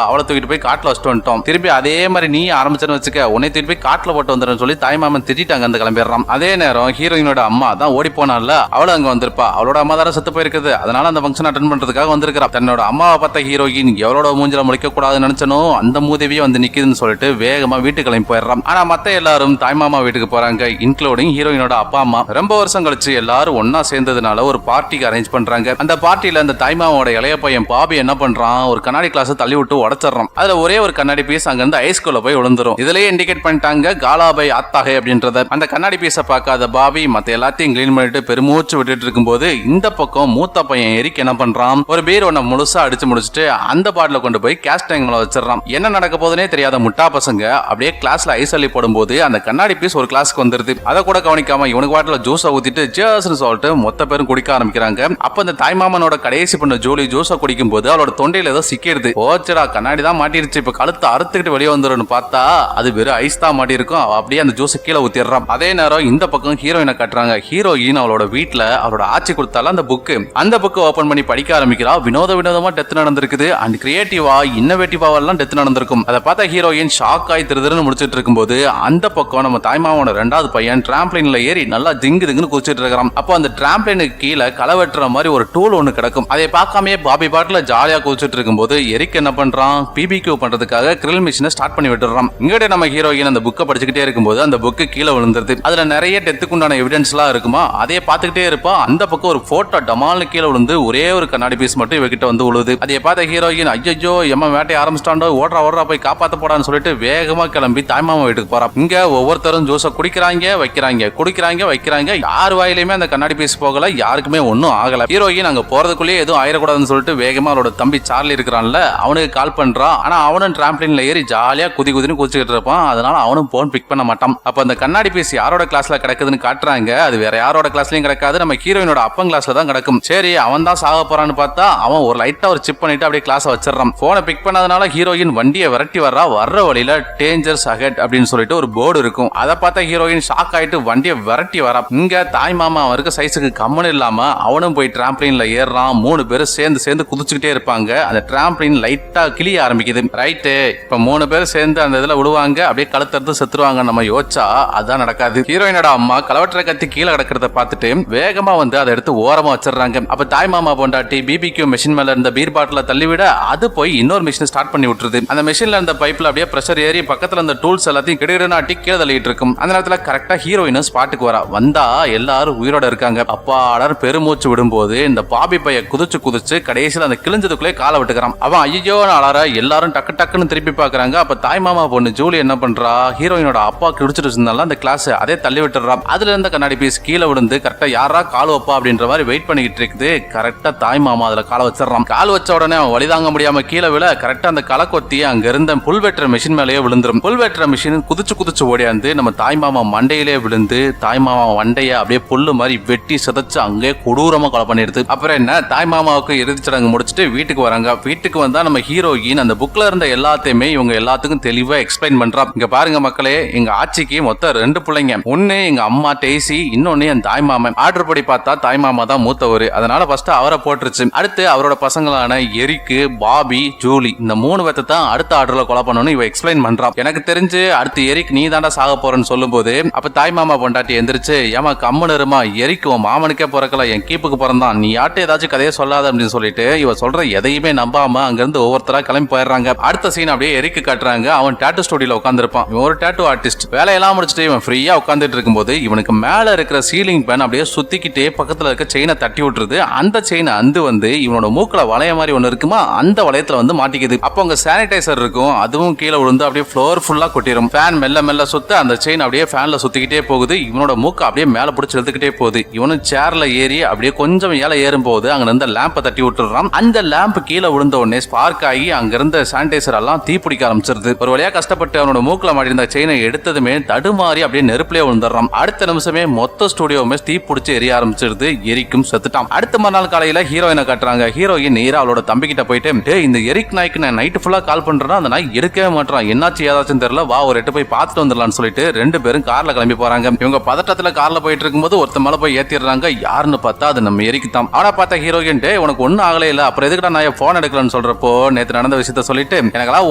அவளை தூக்கிட்டு போய் காட்டுல வச்சுட்டு வந்துட்டோம். திருப்பி அதே மாதிரி நீ ஆரம்பிச்சேன்னு வச்சுக்க உன்னை திருப்பி போய் காட்டுல போட்டு வந்துடும் சொல்லி தாய்மாமன் திட்டாங்க. அந்த கிளம்பிடுறான். அதே நேரம் ஹீரோயினோட அம்மா தான் ஓடி போனால அவளை அங்க வந்திருப்பா. அவளோட அம்மா தார செத்து போயிருக்குது. அதனால அந்த ஃபங்க்ஷன் அட்டென்ட் பண்றதுக்காக வந்திருக்கிறா. தன்னோட அம்மாவை பார்த்த ஹீரோயின் எவரோட மூஞ்சில முழிக்க கூடாதுன்னு நினைச்சனோ அந்த மூதேவியே வந்து நிக்குதுன்னு சொல்லிட்டு வேகமா வீட்டுக்கு கிளம்பி போயிடுறான். ஆனா மத்த எல்லாரும் தாய்மாமா வீட்டுக்கு போறாங்க, இன்க்ளூடிங் ஹீரோயினோட அப்பா அம்மா. ரொம்ப வருஷம் கழிச்சு எல்லாரும் ஒன்னா சேர்ந்ததுனால ஒரு பார்ட்டிக்கு அரேஞ்ச் பண்றாங்க. அந்த பார்ட்டியில அந்த தாய்மாவோட இளைய பையன் பாபி என்ன பண்றான், ஒரு கண்ணாடி கிளாஸ் தள்ளி விட்டு உடைச்சிடறான். அதுல ஒரே ஒரு கண்ணாடி பீஸ் அங்க இருந்து ஐஸ்குள்ள போய் விழுந்துரும். இதுலயே இண்டிகேட் பண்ணிட்டாங்க காலாபை அத்தாகை அப்படின்றத. அந்த கண்ணாடி பீஸை பார்க்காத பாபி மத்த எல்லாத்தையும் கிளீன் பண்ணிட்டு பெருமூச்சு விட்டுட்டு இருக்கும்போது இந்த பக்கம் மூத்த பையன் எரிக் என்ன பண்றான், ஒரு பீர் ஒன்ன முழுசா அடிச்சு முடிச்சுட்டு அந்த பாட்டில கொண்டு போய் கேஸ் டேங்க்ல வச்சிடறான். என்ன நடக்க போதுனே தெரியாத முட்டா பசங்க அப்படியே கிளாஸ்ல ஐஸ் அள்ளி போடும்போது அந்த கண்ணாடி பீஸ் ஒரு கிளாஸ்க்கு வந்துருது. அதை கூட கவனிக்காம இவனுக்கு பாட்டில ஜூஸை ஊத்திட்டு ஜேர்ஸ்னு சொல்லிட்டு மொத்த பேரும் குடிக்க ஆரம்பிக்கிறாங்க. அப்ப அந்த தாய்மாமனோட கடைசி பண்ண ஜூலி ஜூஸை குடிக்கும் போது அவளோட தொண்டையில ஏதோ சிக்கிடுது. ஓச்சடா கண்ணாடி தான் மாட்டிருச்சு, இப்ப கழுத்தை அறுத்துக்கிட்டு வெளியே வந்துடும் பார்த்தா அது வெறும் ஐஸ் தான் மாட்டி இருக்கும். அப்படியே அந்த ஜூஸை கீழே ஊத்திடுறான். அதே நேரம் இந்த பக்கம் ஹீரோயினை காட்டுறாங்க. ஹீரோயின் அவளோட வீட்டுல அவளோட ஆட்சி கொடுத்தால அந்த புக்கு ஓபன் பண்ணி படிக்க ஆரம்பிக்கிறா. வினோதமா டெத் நடந்திருக்குது. அண்ட் கிரியேட்டிவா இன்னோவேட்டிவா எல்லாம் டெத் நடந்திருக்கும். அதை பார்த்தா ஹீரோயின் ஷாக் ஆகி திருன்னு முடிச்சிட்டு இருக்கும்போது அந்த பக்கம் நம்ம தாய்மாவோட ரெண்டாவது பையன் டிராம்ப்ளைன்ல ஏறி நல்லா திங்குன்னு குதிச்சிட்டு இருக்கான். அப்போ அந்த டிராம்ப்ளைனுக்கு கீழே களவெட்டுற மாதிரி ஒரு டூல் ஒன்னு கிடக்கும். அதை பார்க்காமயே பாபி பாட்டில ஜாலியா குதிச்சிட்டு இருக்கும்போது எரிக் என்ன பண்றான், பிபிக்யூ பண்றதுக்காக கிரில் மிஷினை ஸ்டார்ட் பண்ணி விட்டுறான். இங்கட நம்ம ஹீரோயின் அந்த புக்கை படிச்சுக்கிட்டே இருக்கும்போது அந்த புக்கு கீழே விழுந்துருது. அதுல நிறைய டெத்துக்கு உண்டான எவிடன்ஸ் எல்லாம் இருக்குமா, அதே பார்த்துக்கிட்டே இருப்பா. அந்த பக்கம் ஒரு போட்டோ டமால்னு கீழே விழுந்து ஒரே ஒரு கண்ணாடி பீஸ் மட்டும் இவகிட்ட வந்து விழுது. அதை பார்த்த ஹீரோயின் ஐயோ எம்ம வேட்டையை ஆரம்பிச்சிட்டாண்டோ, ஓடுறா போய் காப்பாத்த போடான்னு சொல்லிட்டு வேகமா கிளம்பி தாய்மாமா வீட்டுக்கு போறான். இங்க ஒவ்வொருத்தரும் ஜூஸை குடிக்கிறாங்க வைக்கிறாங்க. யார் வாயிலுமே அந்த கண்ணாடி பீஸ் போகல, யாருக்குமே ஒன்னும் ஆகல. ஹீரோயின் அங்க போறதுக்குள்ளேயே எதுவும் ஆயிடக்கூடாதுன்னு சொல்லிட்டு வேகமா அவளோட தம்பி சார்லி இருக்கிறான்ல அவனுக்கு கால் பண்றான். ஆனா அவனும் டிராம்ப்ளின்ல ஏறி ஜாலியா குதின்னு குதிச்சுக்கிட்டு இருப்பான். அதனால அவனும் போன் பிக் பண்ண மாட்டான். அப்ப அந்த கண்ணாடி பீஸ் யாரோட கிளாஸ்ல கிடக்குதுன்னு காட்டுறாங்க. அது வேற யாரோட கிளாஸ்லயும் கிடக்காது, நம்ம ஹீரோயினோட அப்பன் கிளாஸ்ல தான் கிடக்கும். சரி அவன் தான் சாக போறான்னு பார்த்தா அவன் ஒரு லைட்டா ஒரு சிப் பண்ணிட்டு அப்படியே கிளாஸ் வச்சிடறான். போனை பிக் பண்ணதுனால ஹீரோயின் வண்டியை விரட்டி வர்ற வழியில டேஞ்சர்ஸ் அஹெட் அப்படின்னு சொல்லிட்டு ஒரு போர்டு இருக்கும். அதை பார்த்தா ஹீரோயின் ஷாக் ஆயிட்டு வண்டியை விரட்டி வரா. இங்க தாய் மாமா அவருக்கு சைஸுக்கு கம்மன் இல்லாம அவனும் போய் டிராம்ப்ளின்ல ஏறான். 3 பேரும் சேர்ந்து குதிச்சுக்கிட்டே இருப்பாங்க. அந்த டிராம்ப்ளின் லைட்டா கிளிய ஆரம்பிக்குது. ரைட்டு, இப்ப 3 பேர் சேர்ந்து அந்த இதுல விடுவாங்க, அப்படியே கழுத்தறுத்து செத்துருவாங்க. நம்ம யோசிச்சா அதான் நடக்காது. ஹீரோயினோட அம்மா கலவற்ற கத்தி கீழே கிடக்கிறத பார்த்துட்டு வேகமா வந்து அதை எடுத்து ஓரமா வச்சிடறாங்க. அப்ப தாய் மாமா பொண்டாட்டி பிபிக்யூ மெஷின் மேல இருந்த பீர் பாட்டில தள்ளிவிட அது போய் இன்னொரு மிஷின் ஸ்டார்ட் பண்ணி விட்டுருது. அந்த மிஷின்ல இருந்த பைப்ல அப்படியே பிரஷர் ஏறி பக்கத்துல அந்த டூல்ஸ் எல்லாத்தையும் கிடுகிடுனாட்டி கீழே தள்ளிட்டு இருக்கும். அந்த நேரத்துல கரெக்டா ஹீரோயின் ஸ்பாட்டுக்கு வரா. வந்தா எல்லாரும் உயிரோட இருக்காங்க. அப்பாடர் பெருமூச்சு விடும்போது இந்த பாபி பைய குதிச்சு கடைசியில் அந்த கிழிஞ்சதுக்குள்ளே காலை விட்டுக்கிறான். அவன் ஐயோ அலற எல்லாரும் டக்குன்னு திருப்பி பாக்குறாங்க. அப்ப தாய் மாமா பொண்ணு ஜூலி என்ன பண்றா, ஹீரோயினோட அப்பா குடிச்சிட்டு இருந்தால அந்த கிளாஸ் அதே தள்ளி விட்டுறான். அதுல இருந்த கண்ணாடி பீஸ் கீழே விழுந்து கரெக்டா யாரா கால் வைப்பா அப்படின்ற மாதிரி வெயிட் பண்ணிக்கிட்டு இருக்குது. கரெக்டா தாய் மாமா அதுல காலை வச்சிடறான். கால் வச்ச உடனே அவன் வழிதாங்க முடியாம கீழே விழ கரெக்டா அந்த களை கொத்தி அங்க இருந்த புல் வெட்டுற மிஷின் மேலேயே விழுந்துரும். புல் வெட்டுற மிஷின் குதிச்சு ஓடியாந்து நம்ம தாய் மாமா மண்டையிலே விழுந்து தாய் மாமா மண்டைய அப்படியே புல்லு மாதிரி வெட்டி சிதைச்சு அங்கே கொடூரமா கொலை பண்ணிடுது. அப்புறம் என்ன, தாய் மாமாவுக்கு இறுதிச்சடங்கு முடிச்சுட்டு வீட்டுக்கு வராங்க. வீட்டுக்கு வந்தா நம்ம ஹீரோயின் அந்த புக்ல இருந்த எல்லாத்தையுமே இவங்க எல்லாத்துக்கும் தெளிவா எக்ஸ்பிளைன் பண்றா. இங்க பாருங்க மக்களே, எங்க ஆட்சிக்கு மொத்தம் 2 பிள்ளைங்க. ஒன்னு எங்க அம்மா டேசி, இன்னொன்னு என் தாய் மாமன். ஆர்டர் படி பார்த்தா தாய் மாமா தான் மூத்தவர், அதனால ஃபர்ஸ்ட் அவரை போட்டுருச்சு. அடுத்து அவரோட பசங்களான எரிக்கு, பாபி, ஜூலி, இந்த 3 பேத்தை தான் அடுத்த ஆர்டர்ல கொலை பண்ணணும்னு இவ எக்ஸ்பிளைன் பண்றா. எனக்கு தெரிஞ்சு அடுத்து எரிக் நீ தாண்டா சாக போறன்னு சொல்லும் போது அப்ப தாய் மாமா பொண்டாட்டி எந்திரிச்சு ஏமா கம்மனு இருமா, எரிக்கு மாமனுக்கே பிறக்கல, என் கீப்புக்கு பிறந்தான், நீ யார்ட்ட ஏதாச்சும் கதையை சொல்லாத அப்படின்னு சொல்லிட்டு இவ சொல்ற எதையுமே நம்பாம அங்கிருந்து ஒவ்வொருத்தரா கிளம்பி போயிடுறாங்க. அடுத்த சீன் அப்படியே எரிக்கு காட்டுறாங்க. அவன் டாட்டூ ஸ்டுடியோல உட்காந்துருப்பான். இவன் ஒரு டாட்டூ ஆர்டிஸ்ட். வேலையெல்லாம் முடிச்சுட்டு இவன் ஃப்ரீயா உட்காந்துட்டு இருக்கும்போது இவனுக்கு மேல இருக்கிற சீலிங் பேன் அப்படியே சுத்திக்கிட்டே பக்கத்துல இருக்க செயினை தட்டி விட்டுருது. அந்த செயின் அந்து வந்து இவனோட மூக்குல வளைய மாதிரி ஒண்ணு இருக்குமா, அந்த வளையத்துல வந்து மாட்டிக்குது. அப்போ அங்க சானிடைசர் இருக்கும், அதுவும் கீழே விழுந்து அப்படியே ஃப்ளோர் ஃபுல்லா கொட்டிடும். ஃபேன் மெல்ல சுத்த அந்த செயின் அப்படியே ஃபேன்ல சுத்திக்கிட்டே போகுது. இவனோட மூக்கு அப்படியே மேல பிடிச்சி எடுத்துக்கிட்டே போகுது. இவனும் சேர்ல ஏறி அப்படியே கொஞ்சம் ஏல ஏறும் போது அங்க இருந்த லேம்பை தட்டி விட்டுறான். அந்த லேம்ப் கீழே விழுந்த உடனே ஸ்பார்க் ஆகி அங்க இருந்த சானிடைசர் எல்லாம் தீ பிடிக்க ஆரம்பிச்சிருது. ஒரு வழியா கஷ்டப்பட்டு அவனோட மூக்குல மாட்டிருந்த செயினை எடுத்ததுமே தடுமாறி அப்படியே நெருப்புலயே விழுந்துடுறான். அடுத்த நிமிஷமே மொத்த ஸ்டுடியோவுமே தீ பிடிச்சி எரிய ஆரம்பிச்சிருது. எரிக்கும் செத்துட்டான். அடுத்த மறுநாள் காலையில ஹீரோயினை காட்டுறாங்க. ஹீரோயின் நேரா அவளோட தம்பி கிட்ட போயிட்டு, இந்த எரிக் நாய்க்கு நான் நைட்டு ஃபுல்லா கால் பண்றேன்னா அந்த நாய் எடுக்க நிக்கவே மாட்டான். என்னாச்சு ஏதாச்சும் தெரியல, வா ஒரு எட்டு போய் பார்த்துட்டு வந்துடலாம்னு சொல்லிட்டு ரெண்டு பேரும் கார்ல கிளம்பி போறாங்க. இவங்க பதட்டத்துல கார்ல போயிட்டு இருக்கும்போது ஒருத்த மேல போய் ஏத்திடுறாங்க. யாருன்னு பார்த்தா அது நம்ம எரிக்கு தான். அவனை பார்த்தா ஹீரோயின் உனக்கு ஒன்னும் ஆகல இல்ல, அப்புறம் எதுக்குடா நான் போன் எடுக்கலன்னு சொல்றப்போ நேத்து நடந்த விஷயத்த சொல்லிட்டு எனக்கெல்லாம்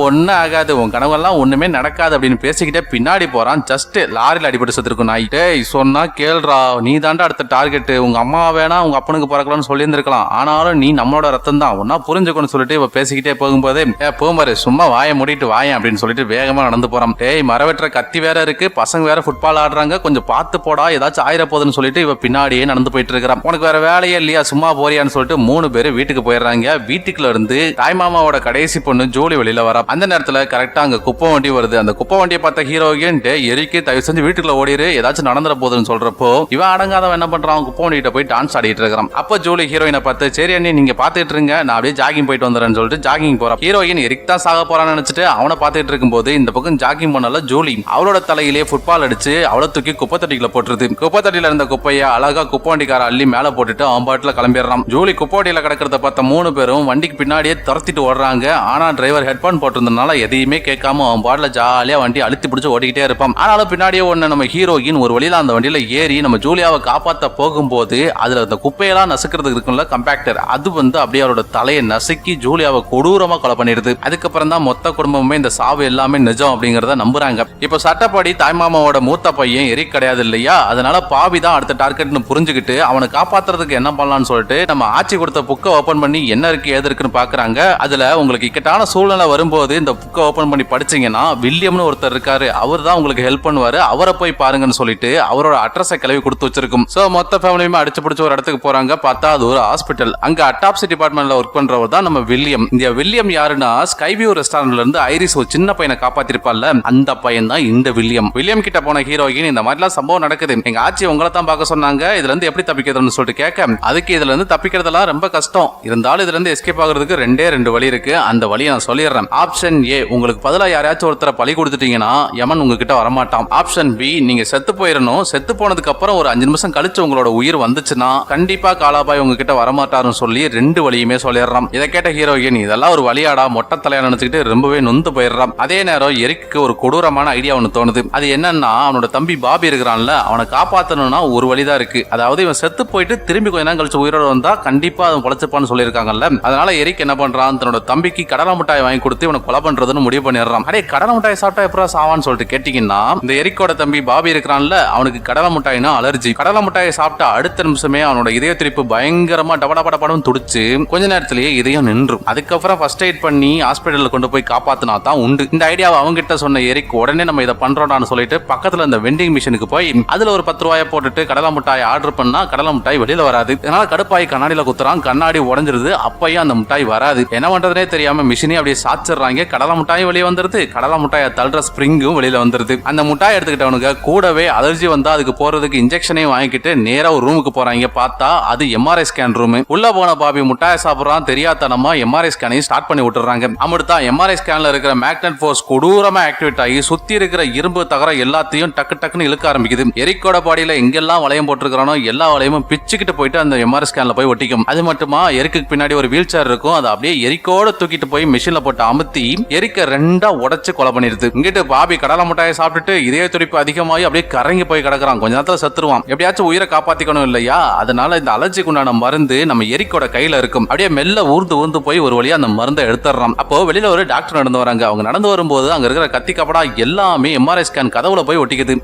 ஒன்னும் ஆகாது, உன் கனவெல்லாம் ஒண்ணுமே நடக்காது அப்படின்னு பேசிக்கிட்டே பின்னாடி போறான். ஜஸ்ட் லாரில அடிபட்டு செத்துருக்கும் நாய். டேய் சொன்னா கேள்றா, நீ தாண்டா அடுத்த டார்கெட், உங்க அம்மா வேணா உங்க அப்பனுக்கு பிறக்கலாம்னு சொல்லி இருந்திருக்கலாம், ஆனாலும் நீ நம்மளோட ரத்தம் தான், ஒன்னா புரிஞ்சுக்கணும்னு சொல்லிட்டு இவ பேசிக்கிட்டே போகும்போது போமாரு சும்மா வாயை மூடிட்டு வாயேன் அப்படின்னு சொல்லிட்டு வேகமா நடந்து போறான். டேய் மரவெற்ற கத்தி வேற இருக்கு, பசங்க வேற ஃபுட்பால் ஆடுறாங்க, கொஞ்சம் பார்த்து போடா ஏதாச்சும் ஆயிர போகுதுன்னு சொல்லிட்டு இவ பின்னாடியே நடந்து போயிட்டு இருக்கிறான். உனக்கு வேற வேலையே இல்லையா, சும்மா போறியான்னு சொல்லிட்டு 3 பேரு வீட்டுக்கு போயிடுறாங்க. வீட்டுக்குள்ள இருந்து தாய்மாமாவோட கடைசி பொண்ணு ஜூலி வெளியில வர. அந்த நேரத்துல கரெக்டா அங்க குப்பை வண்டி வருது. அந்த குப்பை வண்டியை பார்த்த ஹீரோயின் எரிக்கு தயவு செஞ்சு வீட்டுக்குள்ள ஓடிரு, ஏதாச்சும் நடந்துற போதுன்னு சொல்றப்போ இவன் அடங்காதவன் என்ன பண்றான், குப்பை வண்டிகிட்ட போய் டான்ஸ் ஆடிட்டு இருக்கிறான். அப்ப ஜூலி ஹீரோயினை பார்த்து சரி அண்ணி நீங்க பாத்துட்டு இருங்க, நான் அப்படியே ஜாகிங் போயிட்டு வந்துறேன்னு சொல்லிட்டு ஜாகிங் போறான். ஹீரோயின் எரிக் தான் சாக போறான்னு நினைச்சிட்டு அவனை பார்த்துட்டு இருக்கும்போது இந்த பக்கம் ஜாகிங் பண்ணல ஜூலி அவளோட தலையிலே ஃபுட்பால் அடிச்சு அவளை தூக்கி குப்பை தட்டிக்குள்ள போட்டுருது. குப்பை தட்டில இருந்த குப்பையை அழகா குப்பை வண்டிக்கார அள்ளி மேல போட்டுட்டு அவன் பாட்டுல கிளம்பிடுறான். ஜூலி குப்பை வண்டியில கிடக்கிறத பார்த்த 3 பேரும் வண்டிக்கு பின்னாடியே துரத்திட்டு ஓடுறாங்க. ஆனா டிரைவர் ஹெட்போன் போட்டிருந்தனால எதையுமே கேட்காம அவன் பாட்டுல ஜாலியா வண்டி அழுத்தி பிடிச்சு ஓடிக்கிட்டே இருப்பான். ஆனாலும் பின்னாடியே ஒண்ணு நம்ம ஹீரோயின் ஒரு வழியில அந்த வண்டியில ஏறி நம்ம ஜூலியாவை காப்பாத்த போகும்போது அதுல அந்த குப்பையெல்லாம் நசுக்கிறதுக்கு இருக்கும்ல கம்பாக்டர், அது அப்படியே அவரோட தலையை நசுக்கி ஜூலியாவை கொடூரமா கொலை பண்ணிடுது. அதுக்கப்புறம் தான் மொத்த குடும்பமே இந்த சாவு எல்லாமே நிஜம் அப்படிங்கறத நம்புறாங்க. இப்ப சட்டப்படி தாய்மாமாவோட மூத்த பையன் எரிக் கிடையாது இல்லையா, அதனால பாவி தான் அடுத்த டார்கெட்னு புரிஞ்சுக்கிட்டு அவனை காப்பாத்துறதுக்கு என்ன பண்ணலாம்னு சொல்லிட்டு நம்ம ஆட்சி கொடுத்த புக்கை ஓபன் பண்ணி என்ன இருக்கு ஏது இருக்குன்னு பாக்குறாங்க. அதுல உங்களுக்கு இக்கட்டான சூழ்நிலை வரும்போது இந்த புக்கை ஓபன் பண்ணி படிச்சீங்கன்னா வில்லியம்னு ஒருத்தர் இருக்காரு, அவர் தான் உங்களுக்கு ஹெல்ப் பண்ணுவாரு, அவரை போய் பாருங்கன்னு சொல்லிட்டு அவரோட அட்ரஸை கிளவி கொடுத்து வச்சிருக்கும். சோ மொத்த ஃபேமிலியுமே அடிச்சு பிடிச்ச ஒரு இடத்துக்கு போறாங்க. பார்த்தா அது ஒரு ஹாஸ்பிட்டல். அங்க அட்டாப்சி டிபார்ட்மெண்ட்ல ஒர்க் பண்றவர் தான் நம்ம வில்லியம். இந்த வில்லியம் யாருன்னா ஸ்கைவியூ ரெஸ்டாரண்ட்ல இருந்து ஐரிஸ் ஒரு சின்ன பையனை காப்பாத்திருப்பான்ல, அந்த பையன் தான் இந்த வில்லியம். வில்லியம் கிட்ட போன ஹீரோயின் இந்த மாதிரிலாம் சம்பவம் நடக்குது, எங்க ஆட்சி உங்களை தான் பார்க்க சொன்னாங்க, இதுல இருந்து எப்படி தப்பிக்கிறதுன்னு சொல்லிட்டு கேட்க அதுக்கு இதுல இருந்து தப்பிக்கிறதெல்லாம் ரொம்ப கஷ்டம், இருந்தாலும் இதுல இருந்து எஸ்கேப் ஆகுறதுக்கு 2 வழி இருக்கு, அந்த வழியை நான் சொல்லிடுறேன். ஆப்ஷன் ஏ, உங்களுக்கு பதிலா யாராச்சும் ஒருத்தரை பலி கொடுத்துட்டீங்கன்னா யமன் உங்ககிட்ட வரமாட்டான். ஆப்ஷன் பி, நீங்க செத்து போயிடணும், செத்து போனதுக்கு அப்புறம் ஒரு 5 நிமிஷம் கழிச்சு உங்களோட உயிர் வந்துச்சுன்னா கண்டிப்பா காலாபாய் உங்ககிட்ட வரமாட்டாருன்னு சொல்லி 2 வழியுமே சொல்லிடுறான். இதை கேட்ட ஹீரோயின் இதெல்லாம் ஒரு வழியாடா மொட்டை தலையா நினைச்சுக்கிட்டு ரொம்பவே நொந்து போயிடுறான். அதே நேரம் எரிக்கு ஒரு கொடூரமான ஐடியா ஒன்று தோணுது. அது என்னன்னா அவனோட தம்பி பாபி இருக்கிறான்ல, அவனை காப்பாத்தணும்னா ஒரு வழிதான் இருக்கு, அதாவது இவன் செத்து போயிட்டு திரும்பி கொஞ்ச நேரம் கழிச்சு உயிரோட வந்தா கண்டிப்பா அவன் பொழைச்சுப்பான்னு சொல்லியிருக்காங்கல்ல. அதனால எரிக் என்ன பண்றான், தன்னோட தம்பிக்கு கடலை மிட்டாய் வாங்கி கொடுத்து இவனை கொலை பண்றதுன்னு முடிவு பண்ணிடுறான். அடே கடலை மிட்டாய் சாப்பிட்டா எப்பறம் சாவான்னு சொல்லிட்டு கேட்டீங்கன்னா இந்த எரிக்கோட தம்பி பாபி இருக்கிறான்ல, அவனுக்கு கடலை மிட்டாய்னா அலர்ஜி. கடலை மிட்டாயை சாப்பிட்டா அடுத்த நிமிஷமே அவனோட இதய துடிப்பு பயங்கரமா டபடபடபடம் துடிச்சு கொஞ்ச நேரத்திலேயே இதயம் நின்றும். அதுக்கப்புறம் ஃபர்ஸ்ட் எய்ட் பண்ணி ஹாஸ்பிட்டல்ல கொண்டு போய் காப்பாத்தினா தான் உண்டு. இந்த ஐடியாவை அவங்க கிட்ட சொன்ன எரிக் உடனே நம்ம இதை பண்றோம்னு சொல்லிட்டு பக்கத்துல இந்த வெண்டிங் மிஷினுக்கு போய் அதுல ஒரு 10 ரூபாயை போட்டுட்டு கடலை மிட்டாய் ஆர்டர் பண்ணா கடலை மிட்டாய் வெளியில வராது. அதனால கடுப்பாய் கண்ணாடியில குத்துறான், கண்ணாடி உடைஞ்சிருது. அப்பயும் அந்த மிட்டாய் வராது. என்ன பண்றதுனே தெரியாம மிஷினே அப்படியே சாச்சிடுறாங்க. கடலை மிட்டாயும் வெளியே வந்துருது, கடலை மிட்டாயை தள்ளுற ஸ்பிரிங்கும் வெளியில வந்துருது. அந்த மிட்டாய் எடுத்துக்கிட்டவனுக்கு கூடவே அலர்ஜி வந்தா அதுக்கு போறதுக்கு இன்ஜெக்ஷனையும் வாங்கிக்கிட்டு நேரா ஒரு ரூமுக்கு போறாங்க. பார்த்தா அது எம்ஆர்ஐ ஸ்கேன் ரூம். உள்ள போன பாபி மிட்டாயை சாப்பிடுறான், தெரியாதனமா எம்ஆர்ஐ ஸ்கேனையும் ஸ்டார்ட் பண்ணி விட்டுறாங்க. அமிர்தா எம்ஆர்ஐ ஸ்கேன்ல இருக்கிற மேக்னெட் ஃபோர்ஸ் கொடூரமா ஆக்டிவேட் ஆகி சுத்தி இருக்கிற இரும்பு தகர எல்லாத்தையும் டக்கு டக்குன்னு இழுக்க ஆரம்பிக்குது. எரிக்கோட பாடியில எங்கெல்லாம் வளையம் போட்டுருக்கானோ எல்லா வளையமும் பிச்சுக்கிட்டு போயிட்டு அந்த எம்ஆர்ஐ ஸ்கேன்ல போய் ஒட்டிக்கும். அது மட்டுமா எரிக்கு பின்னாடி ஒரு வீல் சேர் இருக்கும், அதை அப்படியே எரிக்கோட தூக்கிட்டு போய் மிஷின்ல போட்டு அமுத்தி எரிக்க 2 உடைச்சு கொலை பண்ணிடுது. இங்கிட்டு பாபி கடலை மிட்டாயை சாப்பிட்டுட்டு இதய துடிப்பு அதிகமாகி அப்படியே கரங்கி போய் கிடக்குறான். கொஞ்ச நேரத்துல செத்துருவான். எப்படியாச்சும் உயிரை காப்பாத்திக்கணும் இல்லையா, அதனால இந்த அலர்ஜிக்கு உண்டான மருந்து நம்ம எரிக்கோட கையில இருக்கும். அப்படியே மெல்ல ஊர்ந்து போய் ஒரு வழியா அந்த மருந்தை எடுத்துறான். அப்போ வெளியில ஒரு டாக்டர் நடந்து வராங்க. அவங்க நடந்து வரும்போது அங்க இருக்கிற கத்தி கப்படா எல்லாமே எம்ஆர்ஐ ஸ்கேன் கதவுல போய் ஒட்டிக்குது.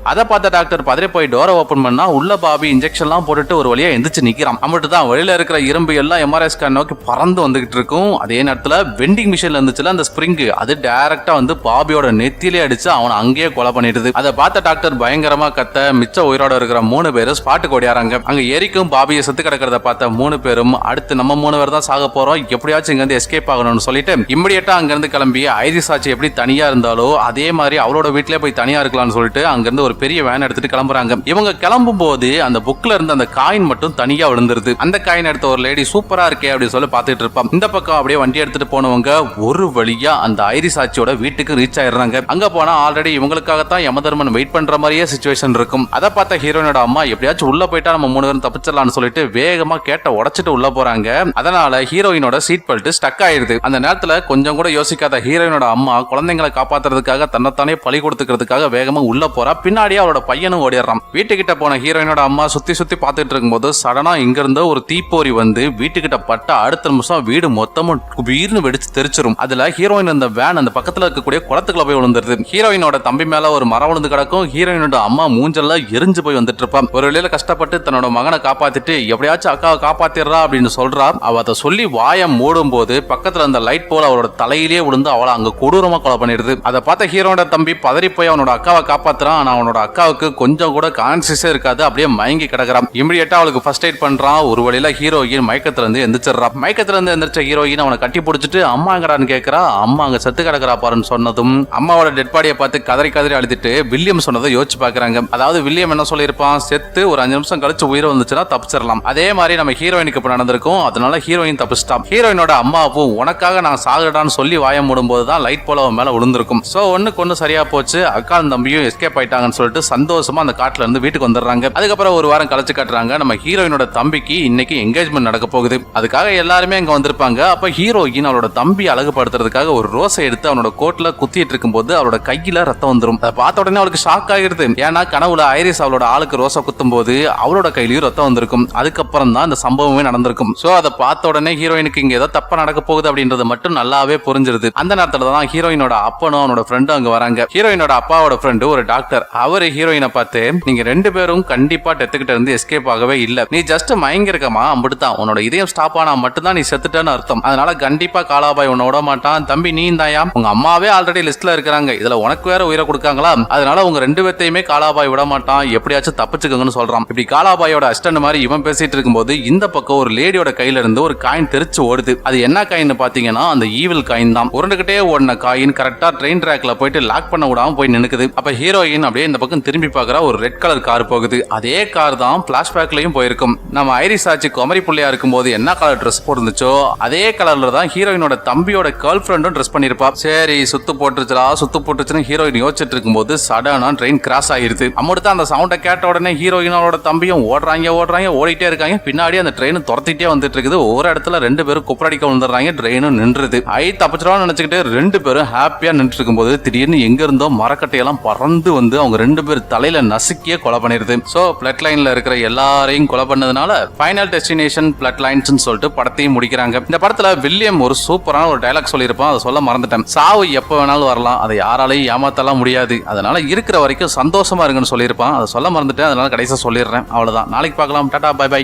அதை பார்த்த டாக்டர் பதறி போய் டோரை ஓபன் பண்ணா உள்ள பாபி இன்ஜெக்ஷன்லாம் போட்டுட்டு ஒரு வழியா எந்திரிச்சு நிக்கிறான். அம்மட்டு தான் வெளியில இருக்கிற இரும்பு எல்லாம் எம்ஆர்ஐ ஸ்கேன் நோக்கி பறந்து வந்துகிட்டு இருக்கும். அதே நேரத்துல வெண்டிங் மிஷின்ல இருந்துச்சுல அந்த ஸ்பிரிங், அது டைரக்டா வந்து பாபியோட நெத்தியிலே அடிச்சு அவனை அங்கேயே கொலை பண்ணிடுது. அதை பார்த்த டாக்டர் பயங்கரமா கத்த மிச்ச உயிரோட இருக்கிற 3 பேரும் ஸ்பாட்டுக்கு ஓடியாராங்க. அங்க எரிக்கும் பாபியை செத்து கிடக்கிறத பார்த்த 3 பேரும் அடுத்து நம்ம 3 பேர் தான் சாக போறோம், எப்படியாச்சும் இங்க இருந்து எஸ்கேப் ஆகணும்னு சொல்லிட்டு இமிடியேட்டா அங்க இருந்து கிளம்பி ஐரிஸ் ஆட்சி எப்படி தனியா இருந்தாலோ அதே மாதிரி அவளோட வீட்டிலே போய் தனியா இருக்கலாம்னு சொல்லிட்டு அங்க இருந்து ஒரு பெரிய வேன் எடுத்துட்டு கிளம்புறாங்க. இவங்க கிளம்பும் போது அந்த புக்ல இருந்து அந்த காயின் மட்டும் தனியா விழுந்துருது. அந்த காயின் எடுத்த ஒரு லேடி சூப்பரா இருக்கே அப்படின்னு சொல்லி பார்த்துட்டு இருப்பான். இந்த பக்கம் அப்படியே வண்டி எடுத்துட்டு போனவங்க ஒரு வழியா அந்த ஐரிஸ் ஆட்சியோட வீட்டுக்கு ரீச் ஆயிடுறாங்க. அங்க போனா ஆல்ரெடி இவங்களுக்காகத்தான் யமதர்மன் வெயிட் பண்ற மாதிரியே சிச்சுவேஷன் இருக்கும். அதை பார்த்த ஹீரோனோட அம்மா எப்படியாச்சும் உள்ள போயிட்டா நம்ம 3 பேரும் தப்பிச்சிடலாம்னு சொல்லிட்டு வேகமா கேட்ட உடைச்சிட்டு உள்ள போறாங்க. அதனால ஹீரோயினோட சீட் பெல்ட் ஸ்டக் ஆயிருது. அந்த நேரத்துல கொஞ்சம் கூட யோசிக்காத ஹீரோயினோட ஹீரோயினோட அம்மா குழந்தைங்களை காப்பாத்துறதுக்காக தன்னைத்தானே பலி கொடுத்துக்கிறதுக்காக வேகமா உள்ள போறா. பின்னாடியே அவரோட பையனும் ஓடிடுறான். வீட்டுக்கிட்ட போன ஹீரோயினோட அம்மா சுத்தி பார்த்துட்டு இருக்கும்போது சடனா இங்க இருந்து ஒரு தீப்பொறி வந்து வீட்டுக்கிட்ட பட்ட அடுத்த நிமிஷம் வீடு மொத்தமும் வீர்னு வெடிச்சு தெரிச்சிரும். அதுல ஹீரோயின் அந்த வேன் அந்த பக்கத்துல இருக்கக்கூடிய குளத்துக்குள்ள போய் விழுந்துருது. ஹீரோயினோட தம்பி மேல ஒரு மரம் விழுந்து கிடக்கும். ஹீரோயினோட அம்மா மூஞ்சல்ல எரிஞ்சு போய் வந்துட்டு இருப்பான். ஒரு வேளையில கஷ்டப்பட்டு தன்னோட மகனை காப்பாத்திட்டு எப்படியாச்சும் அக்காவை காப்பாத்திடுறா அப்படின்னு சொல்றா. அவ அதை சொல்லி வாயம் மூடும் போது பக்கத்துல அந்த லைட் போல அவரோட தலையிலேயே விழுந்து அவளை அங்க கொடூரமா கொலை பண்ணிடுது. அதை பார்த்த ஹீரோட தம்பி பதறி போய் அவனோட அக்காவை காப்பாத்துறான். ஆனா அவனோட அக்காவுக்கு கொஞ்சம் கூட கான்சியஸே இருக்காது. அப்படியே மயங்கி கிடக்குறான். இமிடியேட்டா அவளுக்கு ஃபர்ஸ்ட் எய்ட் பண்றான். ஒரு வழியில ஹீரோயின் மயக்கத்துல இருந்து எந்திரிச்சிடறான். மயக்கத்துல இருந்து எந்திரிச்ச ஹீரோயின் அவனை கட்டி பிடிச்சிட்டு அம்மா எங்கடான்னு கேட்கறா. அம்மா அங்க செத்து கிடக்குறா பாருன்னு சொன்னதும் அம்மாவோட டெட் பாடியை பார்த்து கதறி அழுதுட்டு வில்லியம் சொன்னதை யோசிச்சு பாக்குறாங்க. அதாவது வில்லியம் என்ன சொல்லியிருப்பான், செத்து ஒரு 5 நிமிஷம் கழிச்சு உயிரை வந்துச்சுன்னா தப்பிச்சிடலாம். அதே மாதிரி நம்ம ஹீரோயினுக்கு இப்ப நடந்திருக்கும். அதனால ஹீரோயின் தப்பிச்சிட்டான். ஹீரோயினோட அம்மாவும் உனக்காக நான் சாகுடான்னு சொல்லி வாயம் மூடும் போதுதான் லைட் போல அவன் மேல விழுந்திருக்கும். சோ ஒண்ணுக்கு ஒண்ணு சரியா போச்சு. அக்கா தம்பியும் எஸ்கேப் ஆயிட்டாங்கன்னு சொல்லிட்டு சந்தோஷமா அந்த காட்டுல இருந்து வீட்டுக்கு வந்துடுறாங்க. அதுக்கப்புறம் ஒரு வாரம் கழிச்சு காட்டுறாங்க நம்ம ஹீரோயினோட தம்பிக்கு இன்னைக்கு என்கேஜ்மெண்ட் நடக்க போகுது. அதுக்காக எல்லாருமே அங்க வந்திருப்பாங்க. அப்ப ஹீரோயின் அவளோட தம்பி அழகுபடுத்துறதுக்காக ஒரு ரோஸை எடுத்து அவனோட கோட்ல குத்திட்டு இருக்கும் போது அவளோட கையில ரத்தம் வந்துரும். அதை பார்த்த உடனே அவளுக்கு ஷாக் ஆகிருது. ஏன்னா கனவுல ஐரிஸ் அவளோட ஆளுக்கு ரோஸை குத்தும் போது அவளோட கையிலயும் ரத்தம் வந்திருக்கும். அதுக்கப்புறம் தான் இந்த சம்பவமே நடந்திருக்கும். சோ அதை பார்த்த உடனே ஹீரோயினுக்கு இங்க ஏதோ தப்பா நடக்க போகுது அப்படின்றது மட்டும் நல்லாவே புரிஞ்சிருது. அந்த நேரத்துல தான் ஹீரோயினோட அப்பனும் அவனோட ஃப்ரெண்டும் அங்க வராங்க. ஹீரோயினோட அப்பாவோட ஃப்ரெண்டு ஒரு டாக்டர். அவரு ஹீரோயினை பார்த்து நீங்க 2 பேரும் கண்டிப்பா டெத்துக்கிட்ட இருந்து எஸ்கேப் ஆகவே இல்ல, நீ ஜஸ்ட் மயங்கி இருக்கமா, அம்பிட்டுதான் உன்னோட இதயம் ஸ்டாப் ஆனா மட்டும்தான் நீ செத்துட்டேன்னு அர்த்தம். அதனால கண்டிப்பா காலாபாய் உன்னை விட மாட்டான். தம்பி நீ தாயா, உங்க அம்மாவே ஆல்ரெடி லிஸ்ட்ல இருக்கிறாங்க, இதுல உனக்கு வேற உயிரை கொடுக்காங்களா, அதனால உங்க 2 பேர்த்தையுமே காலாபாய் விட மாட்டான், எப்படியாச்சும் தப்பிச்சுக்கோங்கன்னு சொல்றான். இப்படி காலாபாயோட அஸ்டன்ட் மாதிரி இவன் பேசிட்டு இருக்கும்போது இந்த பக்கம் ஒரு லேடியோட கையில இருந்து ஒரு காயின் தெரிச்சு ஓடுது. அது என்ன காயின் பாத்தீங்கன்னா அந்த ஈவில் காயின் தான். உருண்டுகிட்டே ஓடின காயின் கரெக்டா ட்ரெயின் ட்ராக்ல போயிட்டு லாக் பண்ண விடாம போய் நின்னுக்குது. அப்ப ஹீரோயின் அப்படியே இந்த பக்கம் திரும்பி பாக்குறா. ஒரு ரெட் கலர் கார் போகுது. அதே கார் தான் பிளாஷ்பேக்லயும் போயிருக்கும். நம்ம ஐரிஸ் ஆச்சு குமரி புள்ளையா இருக்கும்போது என்ன கலர் ட்ரெஸ் போட்டுருந்துச்சோ அதே கலர்ல தான் ஹீரோயினோட தம்பியோட கேர்ள் ஃப்ரெண்டும் ட்ரெஸ் பண்ணிருப்பா. சரி சுத்து போட்டுருச்சுன்னு ஹீரோயின் யோசிச்சுட்டு இருக்கும்போது சடனா ட்ரெயின் கிராஸ் ஆயிருது. அம்முடுத்து அந்த சவுண்டை கேட்ட உடனே ஹீரோயினோட தம்பியும் ஓடுறாங்க ஓடிட்டே இருக்காங்க. பின்னாடி அந்த ட்ரெயின் துரத்திட்டே வந்துட்டு இருக்குது. ஒரு இடத்துல 2 பேரும் குப்பரடிக்க விழுந்துடுறாங்க. ட்ரெயினும் நின்றுது. தப்பிச்சிடும் நினைச்சுக்கிட்டு 2 பேரும் ஹாப்பியா நின்று இருக்கும்போது திடீர்னு எங்க இருந்தோ மரக்கட்டையெல்லாம் பறந்து வந்து அவங்க 2 பேர் தலையில நசுக்கியே கொலை பண்ணிருது. சோ பிளட் லைன்ல இருக்கிற எல்லாரையும் கொலை பண்ணதுனால ஃபைனல் டெஸ்டினேஷன் பிளட் லைன்ஸ் சொல்லிட்டு படத்தையும் முடிக்கிறாங்க. இந்த படத்துல வில்லியம் ஒரு சூப்பரான ஒரு டயலாக் சொல்லியிருப்பான். அதை சொல்ல மறந்துட்டேன். சாவு எப்ப வேணாலும் வரலாம், அதை யாராலையும் ஏமாத்தலாம் முடியாது, அதனால இருக்கிற வரைக்கும் சந்தோஷமா இருங்கன்னு சொல்லியிருப்பான். அதை சொல்ல மறந்துட்டேன். அதனால கடைசியா சொல்லிடுறேன். அவ்வளவுதான். நாளைக்கு பார்க்கலாம். Tata bye by.